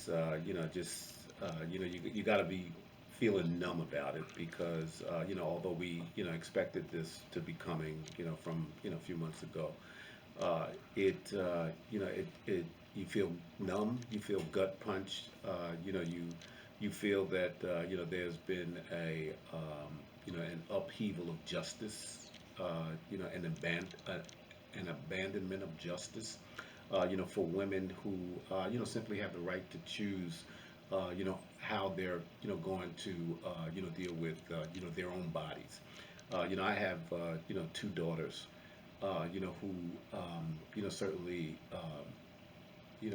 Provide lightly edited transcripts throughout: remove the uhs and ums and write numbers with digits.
is, you got to be feeling numb about it because, although we, expected this to be coming, from, a few months ago, you feel numb, you feel gut punched, you feel that, there's been an upheaval of justice, an abandonment of justice, for women who, simply have the right to choose, how they're, going to, deal with, their own bodies. I have, two daughters, who, certainly,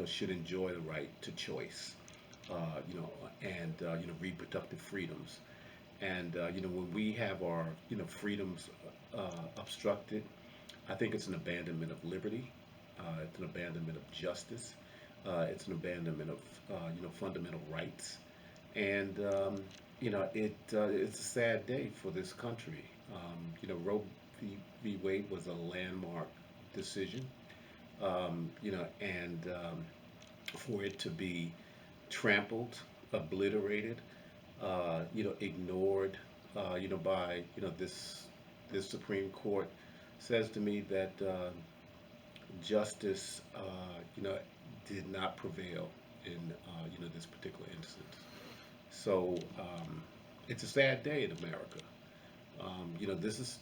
should enjoy the right to choice, and, reproductive freedoms. And, when we have our, freedoms, obstructed, I think it's an abandonment of liberty. It's an abandonment of justice. It's an abandonment of, fundamental rights. And, it's a sad day for this country. Roe v. Wade was a landmark decision, and for it to be trampled, obliterated, ignored, by, this Supreme Court says to me that, justice, did not prevail in, this particular instance. So, it's a sad day in America.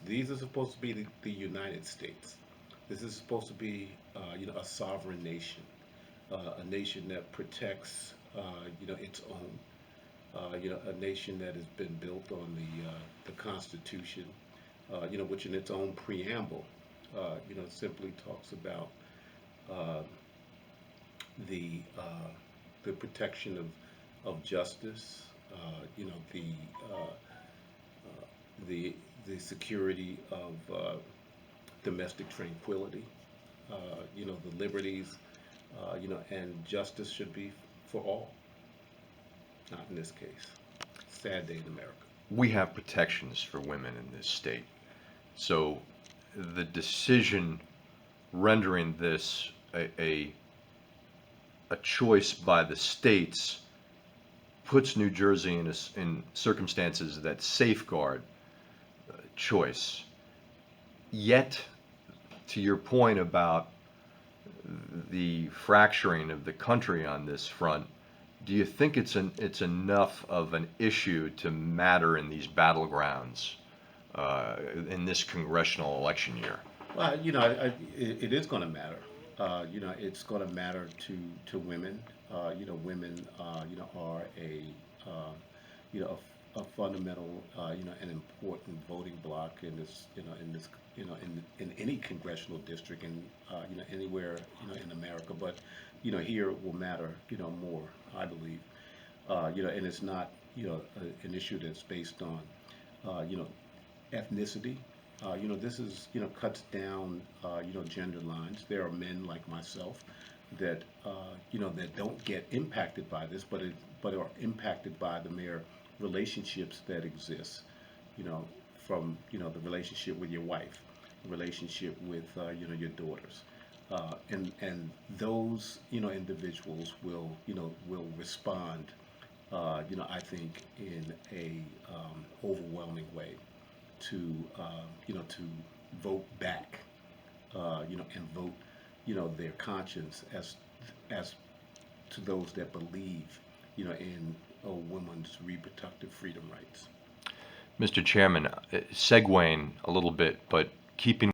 These are supposed to be the United States. This is supposed to be, a sovereign nation, a nation that protects, its own, a nation that has been built on the Constitution, which in its own preamble, simply talks about, uh, the protection of justice, the security of, domestic tranquility, the liberties, and justice should be for all, not in this case. Sad day in America. We have protections for women in this state. So the decision rendering this a choice by the states puts New Jersey in circumstances that safeguard choice. Yet, to your point about the fracturing of the country on this front, do you think it's enough of an issue to matter in these battlegrounds in this congressional election year? Well, it is going to matter. It's going to matter to women. Women, are uh, a fundamental, an important voting bloc in this, in any congressional district and, anywhere, in America. But, here it will matter, more, I believe. And it's not, an issue that's based on, ethnicity. This is, cuts down, gender lines. There are men like myself that, that don't get impacted by this, but are impacted by the mere relationships that exist, you know, from, the relationship with your wife, the relationship with, your daughters. And those, individuals will respond, I think in a, overwhelming way to, to vote back, and vote, their conscience as to those that believe, in a woman's reproductive freedom rights. Mr. Chairman, segueing a little bit, but keeping